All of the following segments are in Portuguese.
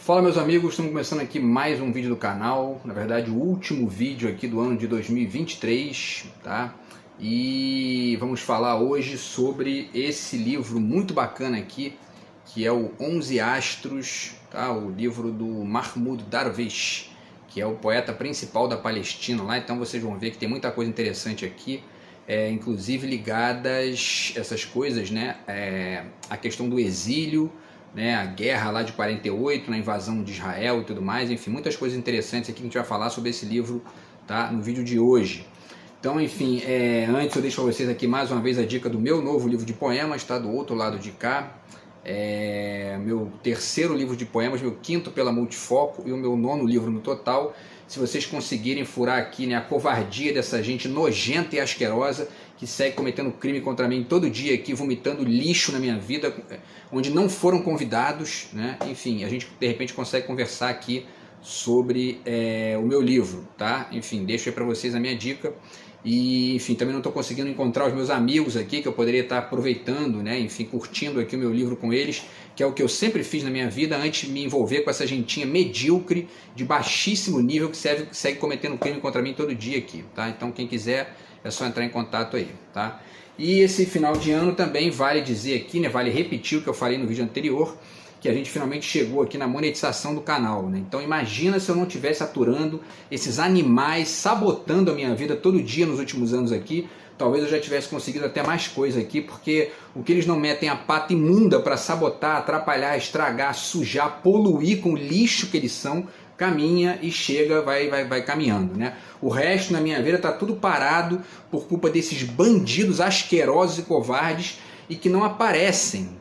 Fala meus amigos, estamos começando aqui mais um vídeo do canal, na verdade o último vídeo aqui do ano de 2023, tá? E vamos falar hoje sobre esse livro muito bacana aqui, que é o 11 Astros, tá? O livro do Mahmoud Darwish, que é o poeta principal da Palestina lá, então vocês vão ver que tem muita coisa interessante aqui, inclusive ligadas essas coisas, né? A questão do exílio, né, a guerra lá de 48, na invasão de Israel e tudo mais, enfim, muitas coisas interessantes aqui que a gente vai falar sobre esse livro, tá, no vídeo de hoje. Então, enfim, antes eu deixo para vocês aqui mais uma vez a dica do meu novo livro de poemas, tá, do outro lado de cá, meu terceiro livro de poemas, meu quinto pela Multifoco e o meu nono livro no total. Se vocês conseguirem furar aqui, né, a covardia dessa gente nojenta e asquerosa que segue cometendo crime contra mim todo dia aqui, vomitando lixo na minha vida, onde não foram convidados, né? Enfim, a gente de repente consegue conversar aqui sobre o meu livro, tá? Enfim, deixo aí para vocês a minha dica. E, enfim, também não estou conseguindo encontrar os meus amigos aqui, que eu poderia estar aproveitando, né? Enfim, curtindo aqui o meu livro com eles, que é o que eu sempre fiz na minha vida, antes de me envolver com essa gentinha medíocre, de baixíssimo nível, que segue cometendo crime contra mim todo dia aqui, tá? Então, quem quiser, é só entrar em contato aí, tá? E esse final de ano também vale dizer aqui, né? Vale repetir o que eu falei no vídeo anterior, que a gente finalmente chegou aqui na monetização do canal, né? Então imagina se eu não estivesse aturando esses animais, sabotando a minha vida todo dia nos últimos anos aqui, talvez eu já tivesse conseguido até mais coisa aqui, porque o que eles não metem a pata imunda para sabotar, atrapalhar, estragar, sujar, poluir com o lixo que eles são, caminha e chega, vai caminhando, né? O resto na minha vida está tudo parado por culpa desses bandidos asquerosos e covardes e que não aparecem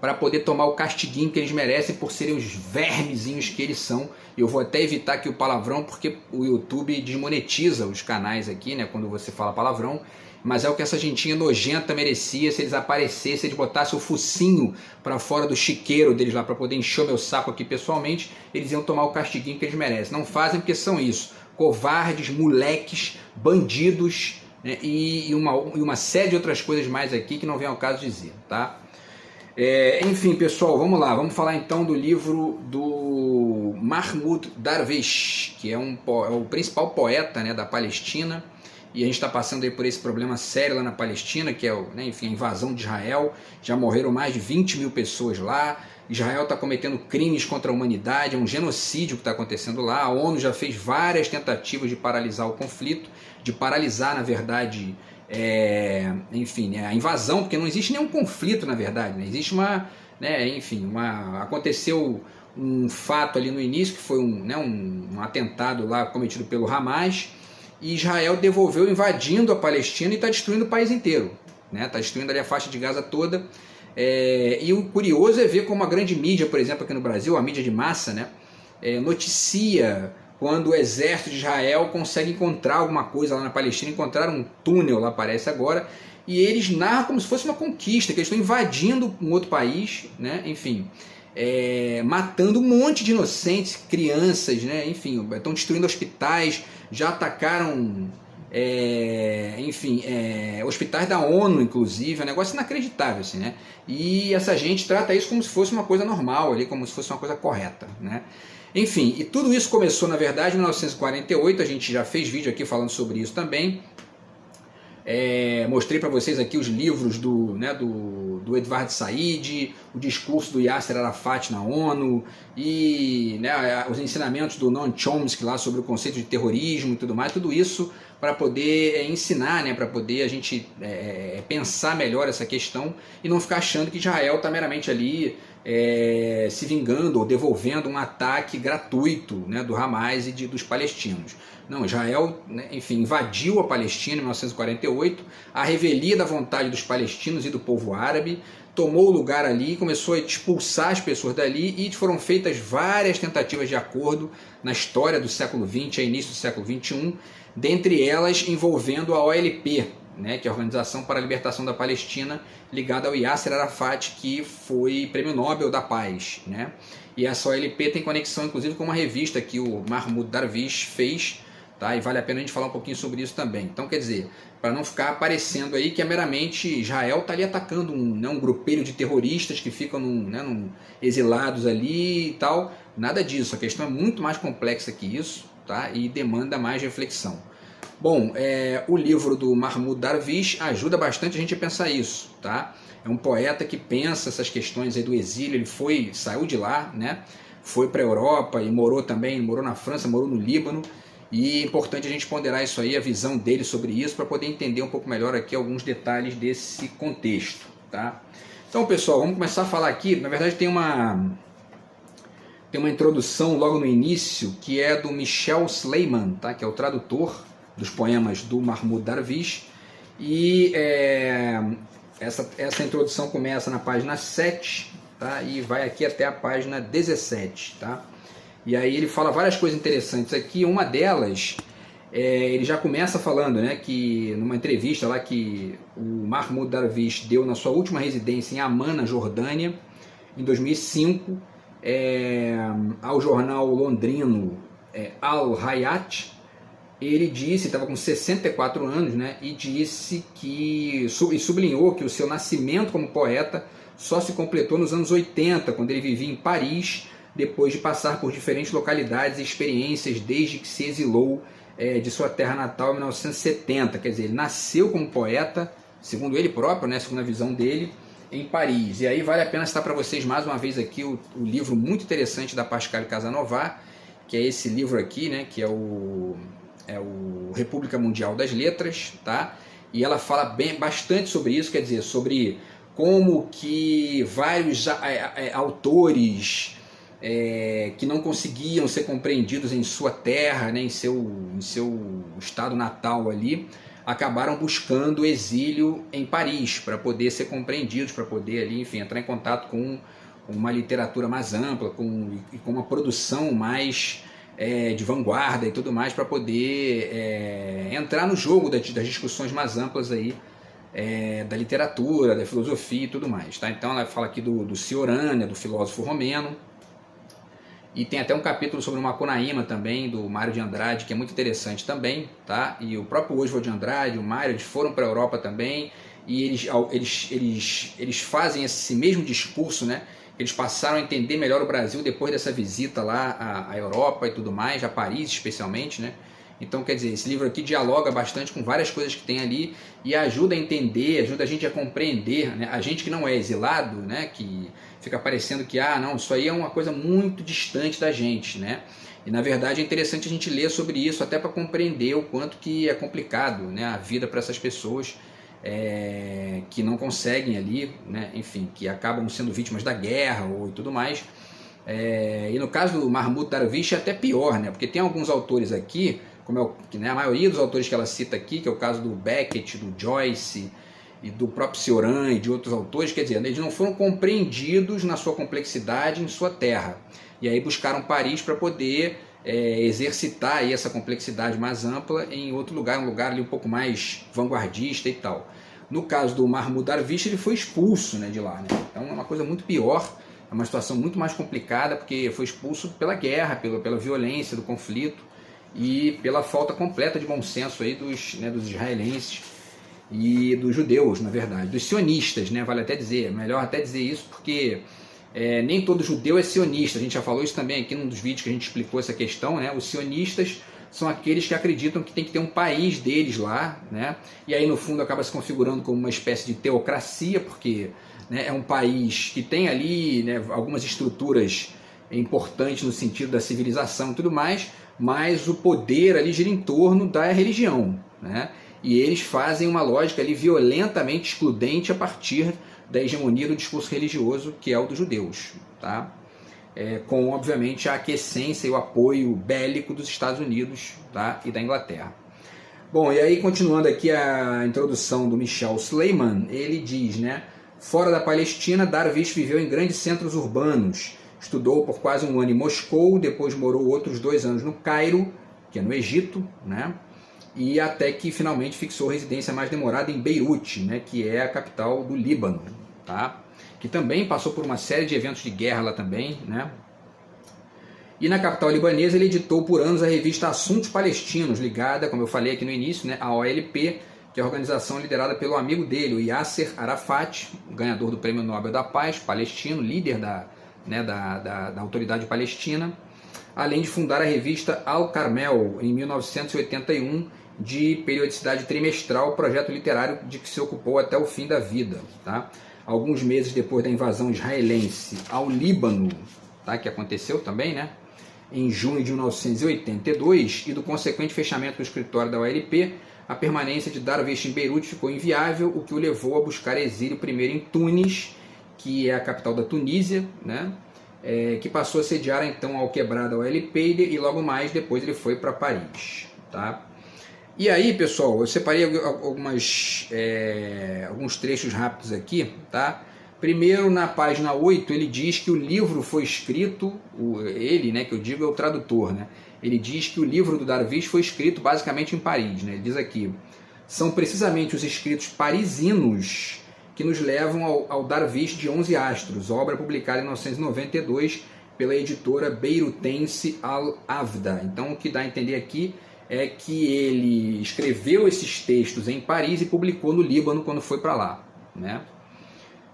para poder tomar o castiguinho que eles merecem por serem os vermezinhos que eles são. Eu vou até evitar aqui o palavrão, porque o YouTube desmonetiza os canais aqui, né, quando você fala palavrão, mas é o que essa gentinha nojenta merecia se eles aparecessem, se eles botassem o focinho para fora do chiqueiro deles lá para poder encher o meu saco aqui pessoalmente, eles iam tomar o castiguinho que eles merecem. Não fazem porque são isso, covardes, moleques, bandidos, né, e uma série de outras coisas mais aqui que não vem ao caso dizer, tá? Enfim, pessoal, vamos lá, vamos falar então do livro do Mahmoud Darwish, que é o principal poeta, né, da Palestina, e a gente está passando aí por esse problema sério lá na Palestina, que é enfim, a invasão de Israel. Já morreram mais de 20 mil pessoas lá, Israel está cometendo crimes contra a humanidade, é um genocídio que está acontecendo lá. A ONU já fez várias tentativas de paralisar o conflito, de paralisar, na verdade, enfim, né, a invasão, porque não existe nenhum conflito, na verdade, né? Existe aconteceu um fato ali no início, que foi um atentado lá cometido pelo Hamas, e Israel devolveu invadindo a Palestina e está destruindo o país inteiro, né? Está destruindo ali a faixa de Gaza toda, e o curioso é ver como a grande mídia, por exemplo, aqui no Brasil, a mídia de massa, né, noticia quando o exército de Israel consegue encontrar alguma coisa lá na Palestina, encontraram um túnel lá, parece agora, e eles narram como se fosse uma conquista, que eles estão invadindo um outro país, né? Enfim, matando um monte de inocentes, crianças, né? Enfim, estão destruindo hospitais, já atacaram, hospitais da ONU, inclusive, é um negócio inacreditável, assim, né? E essa gente trata isso como se fosse uma coisa normal, ali, como se fosse uma coisa correta, né? Enfim, e tudo isso começou, na verdade, em 1948, a gente já fez vídeo aqui falando sobre isso também. Mostrei para vocês aqui os livros do Edward Said, o discurso do Yasser Arafat na ONU, e, né, os ensinamentos do Noam Chomsky lá sobre o conceito de terrorismo e tudo mais, tudo isso para poder ensinar, né, para poder a gente pensar melhor essa questão e não ficar achando que Israel está meramente ali se vingando ou devolvendo um ataque gratuito, né, do Hamas e dos palestinos. Não, Israel, né, enfim, invadiu a Palestina em 1948, a revelia da vontade dos palestinos e do povo árabe, tomou o lugar ali, começou a expulsar as pessoas dali e foram feitas várias tentativas de acordo na história do século XX, a início do século XXI, dentre elas envolvendo a OLP, né, que é a Organização para a Libertação da Palestina, ligada ao Yasser Arafat, que foi Prêmio Nobel da Paz, né? E essa OLP tem conexão, inclusive, com uma revista que o Mahmoud Darwish fez, tá? E vale a pena a gente falar um pouquinho sobre isso também. Então, quer dizer, para não ficar aparecendo aí que é meramente Israel está ali atacando um grupelho de terroristas que ficam exilados ali e tal. Nada disso, a questão é muito mais complexa que isso, tá? E demanda mais reflexão. Bom, o livro do Mahmoud Darwish ajuda bastante a gente a pensar isso, tá? É um poeta que pensa essas questões aí do exílio, ele saiu de lá, né? Foi para a Europa e morou na França, morou no Líbano, e é importante a gente ponderar isso aí, a visão dele sobre isso, para poder entender um pouco melhor aqui alguns detalhes desse contexto, tá? Então, pessoal, vamos começar a falar aqui. Na verdade, tem uma introdução logo no início, que é do Michel Sleiman, tá? Que é o tradutor dos poemas do Mahmoud Darwish, e essa introdução começa na página 7, tá? E vai aqui até a página 17, tá? E aí ele fala várias coisas interessantes aqui. Uma delas, ele já começa falando, né, que numa entrevista lá que o Mahmoud Darwish deu na sua última residência em Amman, na Jordânia, em 2005, ao jornal londrino Al Hayat, ele disse, estava com 64 anos, né, e disse e sublinhou que o seu nascimento como poeta só se completou nos anos 80, quando ele vivia em Paris, depois de passar por diferentes localidades e experiências desde que se exilou de sua terra natal em 1970. Quer dizer, ele nasceu como poeta, segundo ele próprio, né, segundo a visão dele, em Paris. E aí vale a pena citar para vocês mais uma vez aqui o livro muito interessante da Pascale Casanova, que é esse livro aqui, né, que é o República Mundial das Letras, tá? E ela fala bastante sobre isso, quer dizer, sobre como que vários autores que não conseguiam ser compreendidos em sua terra, né, em seu estado natal ali, acabaram buscando exílio em Paris para poder ser compreendidos, para poder ali, enfim, entrar em contato com uma literatura mais ampla, com uma produção mais de vanguarda e tudo mais, para poder entrar no jogo das discussões mais amplas aí, da literatura, da filosofia e tudo mais, tá? Então ela fala aqui do Ciorânia, do filósofo romeno, e tem até um capítulo sobre o Macunaíma também, do Mário de Andrade, que é muito interessante também, tá? E o próprio Oswald de Andrade, o Mário, eles foram para a Europa também, e eles fazem esse mesmo discurso, né? Eles passaram a entender melhor o Brasil depois dessa visita lá à Europa e tudo mais, a Paris especialmente, né? Então, quer dizer, esse livro aqui dialoga bastante com várias coisas que tem ali e ajuda a entender, ajuda a gente a compreender, né? A gente que não é exilado, né? Que fica parecendo que, não, isso aí é uma coisa muito distante da gente, né? E na verdade é interessante a gente ler sobre isso até para compreender o quanto que é complicado, né, a vida para essas pessoas que não conseguem ali, né, enfim, que acabam sendo vítimas da guerra ou e tudo mais. E no caso do Mahmoud Darwish é até pior, né, porque tem alguns autores aqui, né, a maioria dos autores que ela cita aqui, que é o caso do Beckett, do Joyce e do próprio Cioran e de outros autores, quer dizer, eles não foram compreendidos na sua complexidade em sua terra. E aí buscaram Paris para poder exercitar aí essa complexidade mais ampla em outro lugar, um lugar ali um pouco mais vanguardista e tal. No caso do Mahmoud Darwish, ele foi expulso, né, de lá, né? Então é uma coisa muito pior, é uma situação muito mais complicada, porque foi expulso pela guerra, pela violência do conflito e pela falta completa de bom senso aí dos israelenses e dos judeus, na verdade, dos sionistas, né? Vale até dizer, melhor até dizer isso, porque nem todo judeu é sionista. A gente já falou isso também aqui num dos vídeos que a gente explicou essa questão, né? Os sionistas são aqueles que acreditam que tem que ter um país deles lá, né? E aí no fundo acaba se configurando como uma espécie de teocracia, porque, né, é um país que tem ali, né, algumas estruturas importantes no sentido da civilização e tudo mais, mas o poder ali gira em torno da religião, né? E eles fazem uma lógica ali violentamente excludente a partir da hegemonia do discurso religioso, que é o dos judeus, tá? Com, obviamente, a aquiescência e o apoio bélico dos Estados Unidos, tá? E da Inglaterra. Bom, e aí, continuando aqui a introdução do Michel Sleiman, ele diz, né, fora da Palestina, Darwish viveu em grandes centros urbanos, estudou por quase um ano em Moscou, depois morou outros 2 anos no Cairo, que é no Egito, né? E até que finalmente fixou residência mais demorada em Beirute, né, que é a capital do Líbano, tá? Que também passou por uma série de eventos de guerra lá também, né? E na capital libanesa ele editou por anos a revista Assuntos Palestinos, ligada, como eu falei aqui no início, né, à OLP, que é a organização liderada pelo amigo dele, o Yasser Arafat, ganhador do Prêmio Nobel da Paz, palestino, líder da autoridade palestina, além de fundar a revista Al-Carmel, em 1981, de periodicidade trimestral, projeto literário de que se ocupou até o fim da vida. Tá? Alguns meses depois da invasão israelense ao Líbano, tá? Que aconteceu também, né? Em junho de 1982, e do consequente fechamento do escritório da OLP, a permanência de Darwish em Beirute ficou inviável, o que o levou a buscar exílio primeiro em Tunis, que é a capital da Tunísia, né? Que passou a sediar então ao quebrada OLP, e logo mais depois ele foi para Paris. Tá? E aí, pessoal, eu separei alguns trechos rápidos aqui. Tá? Primeiro, na página 8, ele diz que o livro foi escrito, ele, né, que eu digo é o tradutor, né? Ele diz que o livro do Darwish foi escrito basicamente em Paris. Né? Ele diz aqui, são precisamente os escritos parisinos que nos levam ao Darwish de 11 Astros, obra publicada em 1992 pela editora beirutense Al-Avda. Então, o que dá a entender aqui é que ele escreveu esses textos em Paris e publicou no Líbano quando foi para lá. Né?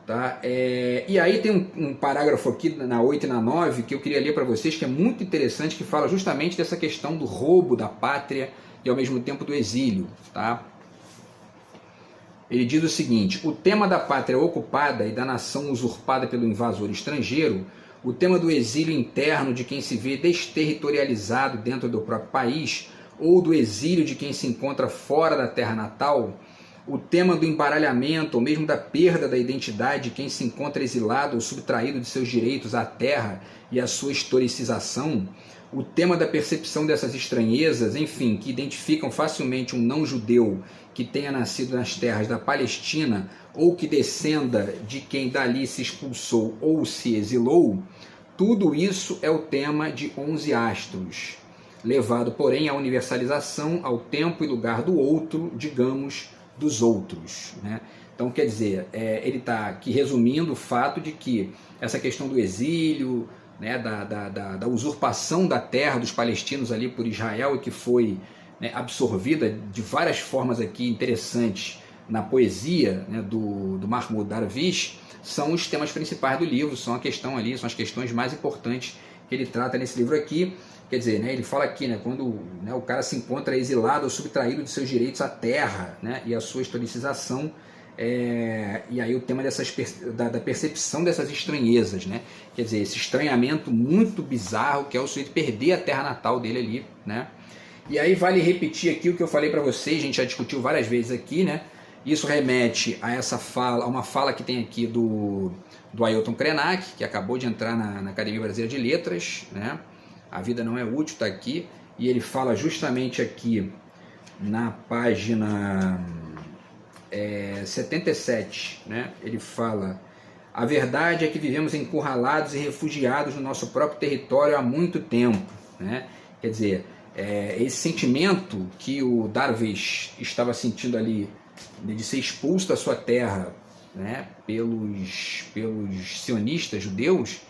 Tá? E aí tem um parágrafo aqui na 8 e na 9 que eu queria ler para vocês, que é muito interessante, que fala justamente dessa questão do roubo da pátria e ao mesmo tempo do exílio. Tá? Ele diz o seguinte, o tema da pátria ocupada e da nação usurpada pelo invasor estrangeiro, o tema do exílio interno de quem se vê desterritorializado dentro do próprio país, ou do exílio de quem se encontra fora da terra natal, o tema do embaralhamento ou mesmo da perda da identidade de quem se encontra exilado ou subtraído de seus direitos à terra e à sua historicização, o tema da percepção dessas estranhezas, enfim, que identificam facilmente um não-judeu que tenha nascido nas terras da Palestina ou que descenda de quem dali se expulsou ou se exilou, tudo isso é o tema de 11 Astros, levado, porém, à universalização, ao tempo e lugar do outro, digamos, dos outros. Né? Então, quer dizer, ele está aqui resumindo o fato de que essa questão do exílio, né, da usurpação da terra dos palestinos ali por Israel, e que foi, né, absorvida de várias formas aqui interessantes na poesia, né, do Mahmoud Darwish, são os temas principais do livro, são as questões mais importantes que ele trata nesse livro aqui. Quer dizer, né, ele fala aqui, né, quando, né, o cara se encontra exilado ou subtraído de seus direitos à terra, né, e a sua historicização, e aí o tema da percepção dessas estranhezas, né? Quer dizer, esse estranhamento muito bizarro que é o sujeito perder a terra natal dele ali. Né? E aí vale repetir aqui o que eu falei para vocês, a gente já discutiu várias vezes aqui, né? Isso remete a a uma fala que tem aqui do Ailton Krenak, que acabou de entrar na Academia Brasileira de Letras, né? A vida não é útil, está aqui, e ele fala justamente aqui na página 77, né? Ele fala: a verdade é que vivemos encurralados e refugiados no nosso próprio território há muito tempo. Né? Quer dizer, esse sentimento que o Darwish estava sentindo ali, de ser expulso da sua terra, né, pelos sionistas judeus,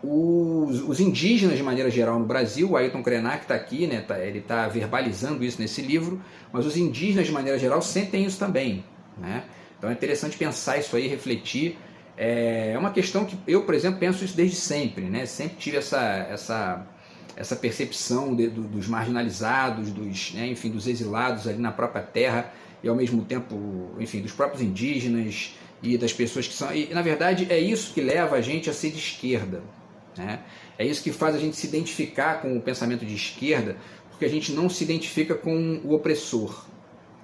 os indígenas de maneira geral no Brasil, o Ailton Krenak está aqui, né, ele está verbalizando isso nesse livro, mas os indígenas de maneira geral sentem isso também. Né? Então é interessante pensar isso aí, refletir. É uma questão que eu, por exemplo, penso isso desde sempre. Né? Sempre tive essa percepção dos marginalizados, dos exilados ali na própria terra, e ao mesmo tempo, enfim, dos próprios indígenas e das pessoas que são... E, na verdade, é isso que leva a gente a ser de esquerda. Né? É isso que faz a gente se identificar com o pensamento de esquerda, porque a gente não se identifica com o opressor.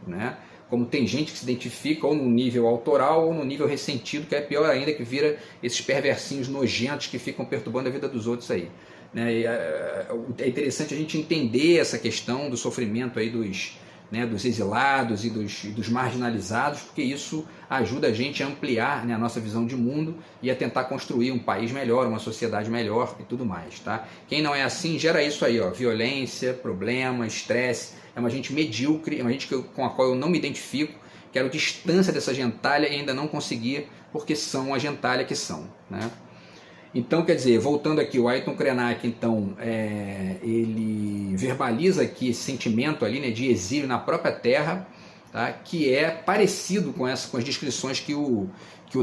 Né? Como tem gente que se identifica ou no nível autoral ou no nível ressentido, que é pior ainda, que vira esses perversinhos nojentos que ficam perturbando a vida dos outros aí. Né? É interessante a gente entender essa questão do sofrimento aí dos exilados e dos marginalizados, porque isso ajuda a gente a ampliar, né, a nossa visão de mundo e a tentar construir um país melhor, uma sociedade melhor e tudo mais. Tá? Quem não é assim gera isso aí, ó, violência, problema, estresse, é uma gente medíocre, é uma gente com a qual eu não me identifico, quero distância dessa gentalha e ainda não consegui, porque são a gentalha que são. Né? Então, quer dizer, voltando aqui, o Ayrton Krenak, então, ele verbaliza aqui esse sentimento ali, né, de exílio na própria terra, tá, que é parecido com as descrições que o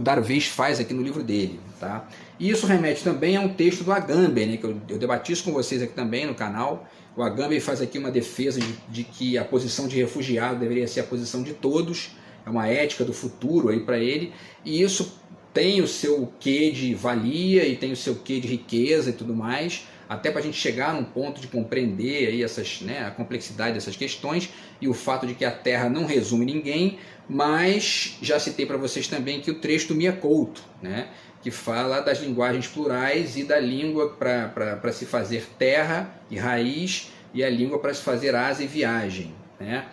Darwish faz aqui no livro dele. Tá? E isso remete também a um texto do Agamben, né, que eu debati isso com vocês aqui também no canal. O Agamben faz aqui uma defesa de que a posição de refugiado deveria ser a posição de todos, é uma ética do futuro aí para ele, e isso tem o seu quê de valia e tem o seu quê de riqueza e tudo mais, até para a gente chegar num ponto de compreender aí a complexidade dessas questões e o fato de que a Terra não resume ninguém, mas já citei para vocês também que o trecho do Mia Couto, né, que fala das linguagens plurais e da língua para se fazer terra e raiz e a língua para se fazer asa e viagem, né?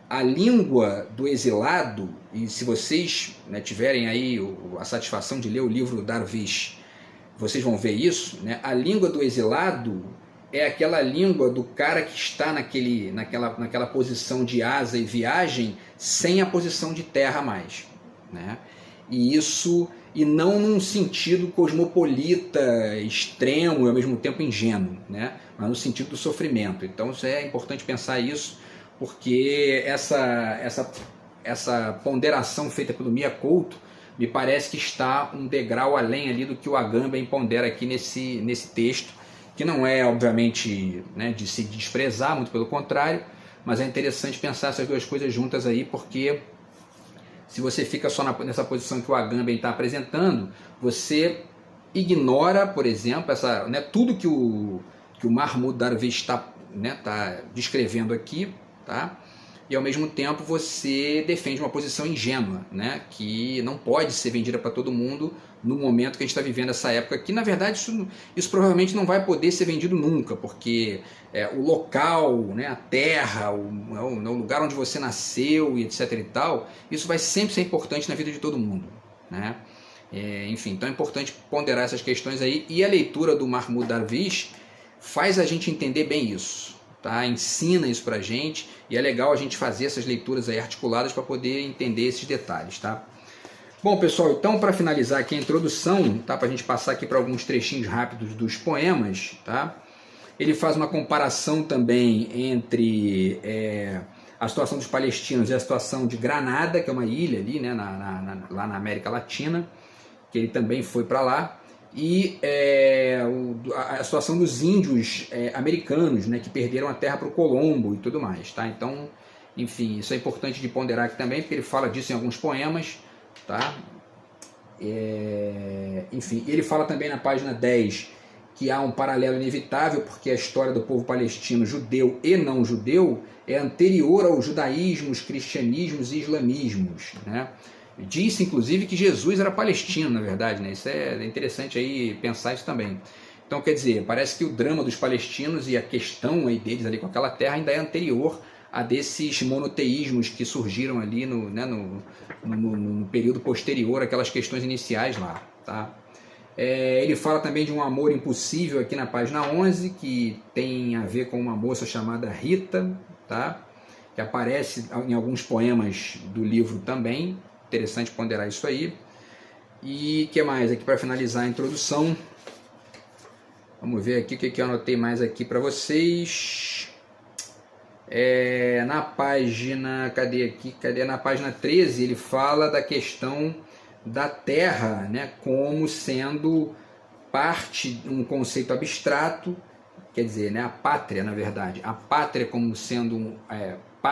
A língua do exilado, e se vocês, né, tiverem aí a satisfação de ler o livro do Darwish, vocês vão ver isso, né? A língua do exilado é aquela língua do cara que está naquela posição de asa e viagem sem a posição de terra mais, né? E não num sentido cosmopolita, extremo e ao mesmo tempo ingênuo, né? Mas no sentido do sofrimento. Então isso é importante pensar isso, porque essa ponderação feita pelo Mia Couto me parece que está um degrau além ali do que o Agamben pondera aqui nesse texto, que não é, obviamente, né, de se desprezar, muito pelo contrário, mas é interessante pensar essas duas coisas juntas aí, porque se você fica só nessa posição que o Agamben está apresentando, você ignora, por exemplo, tudo que o Mahmoud Darwish está descrevendo aqui, tá? E ao mesmo tempo você defende uma posição ingênua, né, que não pode ser vendida para todo mundo no momento que a gente está vivendo essa época, que na verdade isso provavelmente não vai poder ser vendido nunca, porque o local, né, a terra, o lugar onde você nasceu e etc e tal, isso vai sempre ser importante na vida de todo mundo, né? Enfim, então é importante ponderar essas questões aí, e a leitura do Mahmoud Darwish faz a gente entender bem isso. Tá? Ensina isso pra gente, e é legal a gente fazer essas leituras aí articuladas para poder entender esses detalhes, tá? Bom, pessoal, então para finalizar aqui a introdução, tá? Para a gente passar aqui para alguns trechinhos rápidos dos poemas, tá? Ele faz uma comparação também entre a situação dos palestinos e a situação de Granada, que é uma ilha ali, né, lá na América Latina, que ele também foi para lá, e a situação dos índios americanos, né, que perderam a terra para o Colombo e tudo mais, tá? Então, enfim, isso é importante de ponderar aqui também, porque ele fala disso em alguns poemas, tá? Enfim, ele fala também na página 10 que há um paralelo inevitável, porque a história do povo palestino, judeu e não judeu, é anterior aos judaísmos, cristianismos e islamismos, né? Disse, inclusive, que Jesus era palestino, na verdade, né? Isso é interessante aí pensar isso também. Então, quer dizer, parece que o drama dos palestinos e a questão aí deles ali com aquela terra ainda é anterior a desses monoteísmos que surgiram ali no período posterior àquelas questões iniciais lá, tá? Ele fala também de um amor impossível aqui na página 11, que tem a ver com uma moça chamada Rita, tá? Que aparece em alguns poemas do livro também. Interessante ponderar isso aí. E o que mais aqui para finalizar a introdução? Vamos ver aqui o que eu anotei mais aqui para vocês. Na página, na página 13 ele fala da questão da terra, né, como sendo parte, um conceito abstrato, quer dizer, né, a pátria, na verdade, a pátria como sendo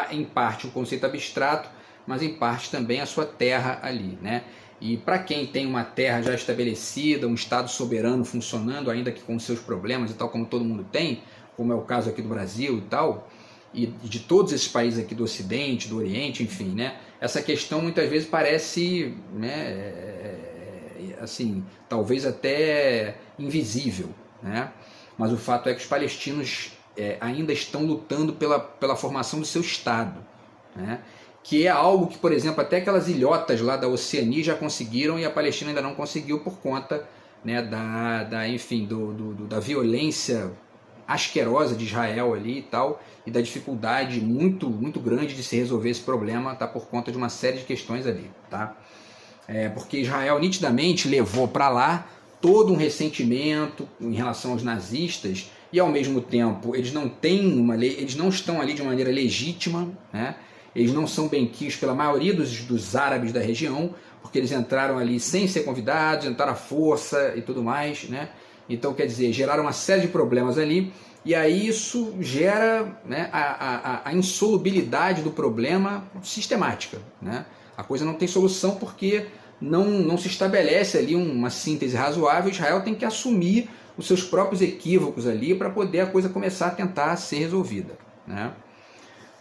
em parte um conceito abstrato, mas em parte também a sua terra ali, né? E para quem tem uma terra já estabelecida, um Estado soberano funcionando, ainda que com seus problemas e tal, como todo mundo tem, como é o caso aqui do Brasil e tal, e de todos esses países aqui do Ocidente, do Oriente, enfim, né? Essa questão muitas vezes parece, né, assim, talvez até invisível, né? Mas o fato é que os palestinos ainda estão lutando pela formação do seu Estado, né? Que é algo que, por exemplo, até aquelas ilhotas lá da Oceania já conseguiram e a Palestina ainda não conseguiu por conta, né, da violência asquerosa de Israel ali e tal, e da dificuldade muito, muito grande de se resolver esse problema, tá, por conta de uma série de questões ali, tá? Porque Israel nitidamente levou para lá todo um ressentimento em relação aos nazistas, e ao mesmo tempo eles não têm uma lei, eles não estão ali de maneira legítima, né? Eles não são benquistos pela maioria dos árabes da região, porque eles entraram ali sem ser convidados, entraram à força e tudo mais, né? Então, quer dizer, geraram uma série de problemas ali, e aí isso gera, né, a insolubilidade do problema sistemática, né? A coisa não tem solução porque não se estabelece ali uma síntese razoável. Israel tem que assumir os seus próprios equívocos ali para poder a coisa começar a tentar ser resolvida, né?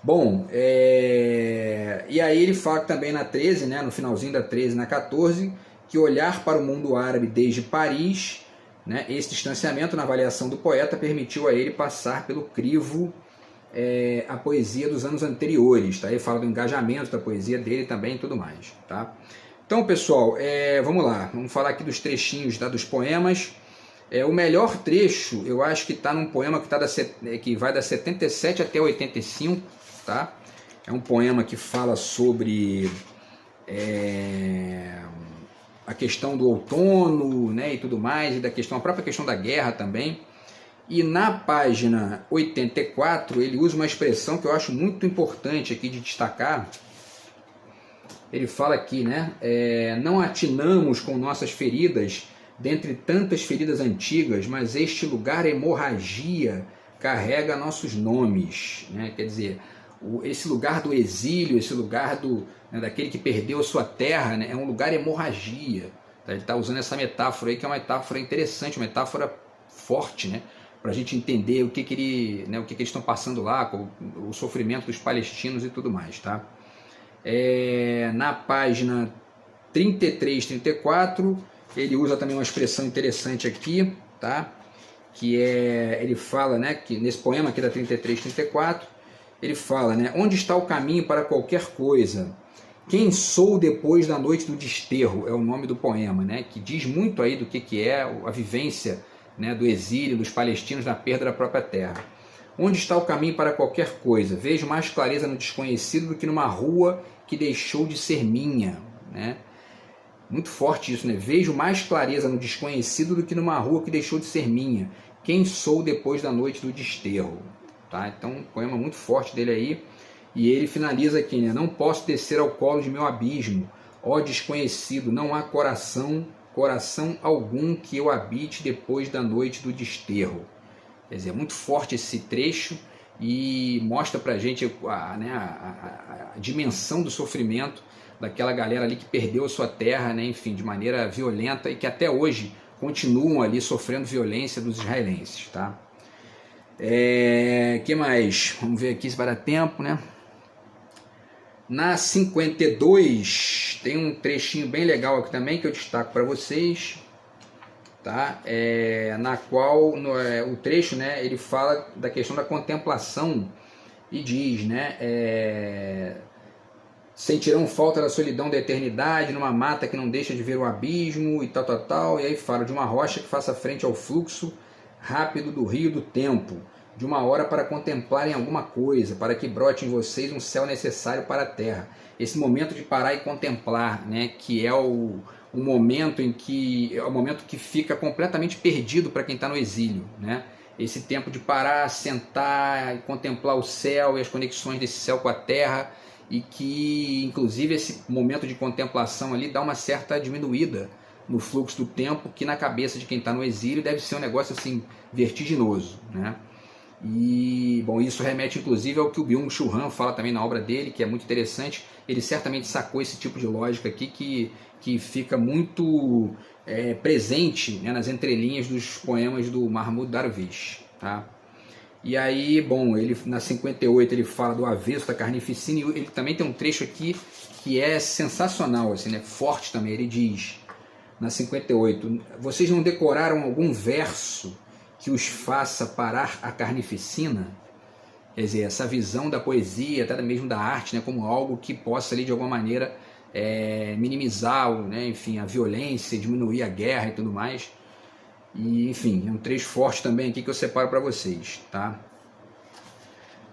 Bom, e aí ele fala também na 13, né, no finalzinho da 13, na 14, que olhar para o mundo árabe desde Paris, né, esse distanciamento na avaliação do poeta permitiu a ele passar pelo crivo a poesia dos anos anteriores, tá? Ele fala do engajamento da poesia dele também e tudo mais, tá? Então, pessoal, vamos lá, vamos falar aqui dos trechinhos, tá, dos poemas. O melhor trecho, eu acho que está num poema que vai da 77 até 85, tá? É um poema que fala sobre a questão do outono, né, e tudo mais, e a própria questão da guerra também. E na página 84 ele usa uma expressão que eu acho muito importante aqui de destacar. Ele fala aqui, né, não atinamos com nossas feridas dentre tantas feridas antigas, mas este lugar hemorragia carrega nossos nomes, né? Quer dizer, esse lugar do exílio, esse lugar daquele que perdeu a sua terra, né, é um lugar hemorragia. Tá? Ele está usando essa metáfora aí, que é uma metáfora interessante, uma metáfora forte, né, para a gente entender o que eles estão passando lá, o sofrimento dos palestinos e tudo mais. Tá? Na página 33, 34, ele usa também uma expressão interessante aqui, tá? Que ele fala, né, que nesse poema aqui da 33, 34, ele fala, né, onde está o caminho para qualquer coisa? Quem sou depois da noite do desterro? É o nome do poema, né, que diz muito aí do que é a vivência, né, do exílio dos palestinos na perda da própria terra. Onde está o caminho para qualquer coisa? Vejo mais clareza no desconhecido do que numa rua que deixou de ser minha, né? Muito forte isso, né? Vejo mais clareza no desconhecido do que numa rua que deixou de ser minha. Quem sou depois da noite do desterro? Tá? Então, um poema muito forte dele aí. E ele finaliza aqui, né? Não posso descer ao colo de meu abismo. Ó desconhecido, não há coração algum que eu habite depois da noite do desterro. Quer dizer, é muito forte esse trecho e mostra pra gente a dimensão do sofrimento daquela galera ali que perdeu a sua terra, né, enfim, de maneira violenta, e que até hoje continuam ali sofrendo violência dos israelenses, tá? Que mais? Vamos ver aqui se vai dar tempo, né? Na 52 tem um trechinho bem legal aqui também que eu destaco para vocês, tá? Na qual o trecho, né, ele fala da questão da contemplação e diz, né, sentirão falta da solidão da eternidade numa mata que não deixa de ver o abismo e tal, e aí fala de uma rocha que faça frente ao fluxo rápido do rio do tempo, de uma hora para contemplarem alguma coisa, para que brote em vocês um céu necessário para a terra. Esse momento de parar e contemplar, né, que é o momento que fica completamente perdido para quem está no exílio, né? Esse tempo de parar, sentar e contemplar o céu e as conexões desse céu com a terra, e que, inclusive, esse momento de contemplação ali dá uma certa diminuída no fluxo do tempo, que na cabeça de quem está no exílio deve ser um negócio assim vertiginoso, né? E, bom, isso remete inclusive ao que o Byung-Chul Han fala também na obra dele, que é muito interessante. Ele certamente sacou esse tipo de lógica aqui que fica muito presente, né, nas entrelinhas dos poemas do Mahmoud Darwish, tá? E aí, bom, ele na 58 ele fala do avesso da carnificina, e ele também tem um trecho aqui que é sensacional, assim, né, forte também. Ele diz, na 58, vocês não decoraram algum verso que os faça parar a carnificina? Quer dizer, essa visão da poesia, até mesmo da arte, né, como algo que possa ali de alguma maneira minimizar, né, enfim, a violência, diminuir a guerra e tudo mais. E, enfim, é um trecho forte também aqui que eu separo para vocês, tá?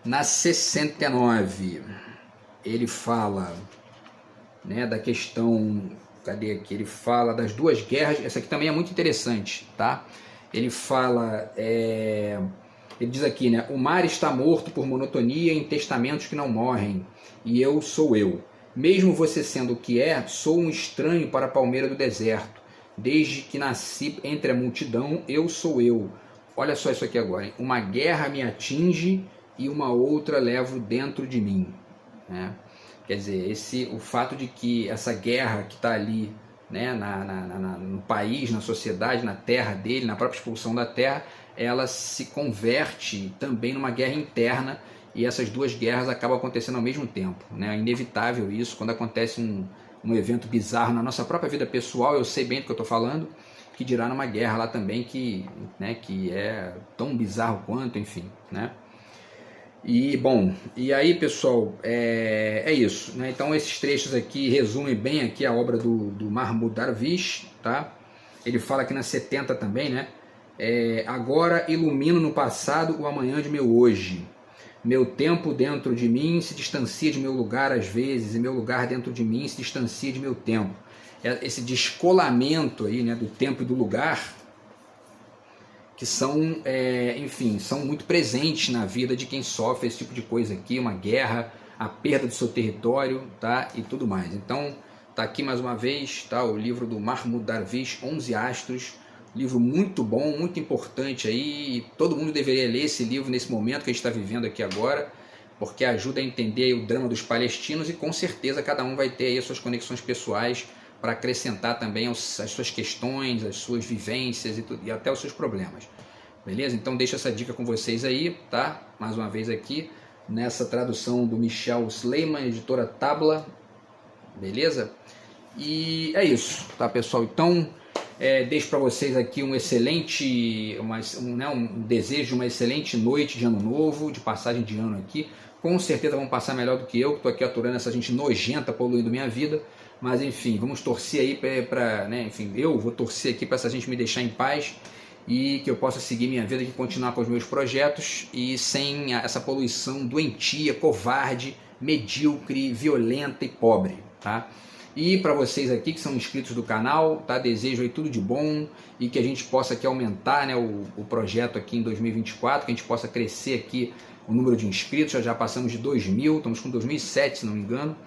Na 69, ele fala, né, da questão cadê aqui? Ele fala das duas guerras, essa aqui também é muito interessante, tá? Ele fala, ele diz aqui, né? O mar está morto por monotonia em testamentos que não morrem, e eu sou eu. Mesmo você sendo o que é, sou um estranho para a palmeira do deserto. Desde que nasci entre a multidão, eu sou eu. Olha só isso aqui agora, hein? Uma guerra me atinge e uma outra levo dentro de mim, né? Quer dizer, o fato de que essa guerra que está ali, né, no país, na sociedade, na terra dele, na própria expulsão da terra, ela se converte também numa guerra interna, e essas duas guerras acabam acontecendo ao mesmo tempo, né? É inevitável isso, quando acontece um evento bizarro na nossa própria vida pessoal, eu sei bem do que eu estou falando, que dirá numa guerra lá também que, né, que é tão bizarro quanto, enfim, né? E bom, e aí pessoal, é isso, né? Então esses trechos aqui resumem bem aqui a obra do Mahmoud Darwish, tá? Ele fala aqui na 70 também, né? Agora ilumino no passado o amanhã de meu hoje. Meu tempo dentro de mim se distancia de meu lugar às vezes, e meu lugar dentro de mim se distancia de meu tempo. Esse descolamento aí, né, do tempo e do lugar, que são, enfim, são muito presentes na vida de quem sofre esse tipo de coisa aqui, uma guerra, a perda do seu território, tá, e tudo mais. Então, tá aqui mais uma vez, tá, o livro do Mahmoud Darwish, 11 Astros, livro muito bom, muito importante aí, e todo mundo deveria ler esse livro nesse momento que a gente está vivendo aqui agora, porque ajuda a entender o drama dos palestinos, e com certeza cada um vai ter aí as suas conexões pessoais para acrescentar também as suas questões, as suas vivências e até os seus problemas. Beleza? Então deixo essa dica com vocês aí, tá? Mais uma vez aqui, nessa tradução do Michel Sleiman, editora Tabla. Beleza? E é isso, tá, pessoal? Então, deixo para vocês aqui um excelente, um desejo de uma excelente noite de ano novo, de passagem de ano aqui. Com certeza vão passar melhor do que eu, que estou aqui aturando essa gente nojenta, poluindo minha vida. Mas enfim, vamos torcer aí para, né, enfim, eu vou torcer aqui para essa gente me deixar em paz e que eu possa seguir minha vida e continuar com os meus projetos e sem essa poluição doentia, covarde, medíocre, violenta e pobre, tá? E para vocês aqui que são inscritos do canal, tá? Desejo aí tudo de bom e que a gente possa aqui aumentar, né, o projeto aqui em 2024, que a gente possa crescer aqui o número de inscritos, já passamos de 2.000, estamos com 2.007, se não me engano.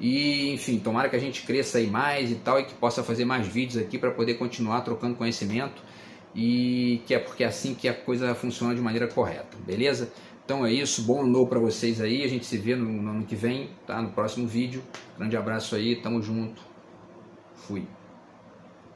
E enfim, tomara que a gente cresça aí mais e tal, e que possa fazer mais vídeos aqui para poder continuar trocando conhecimento, e que é porque é assim que a coisa funciona de maneira correta, beleza? Então é isso, bom ano novo para vocês aí, a gente se vê no ano que vem, tá? No próximo vídeo. Grande abraço aí, tamo junto, fui.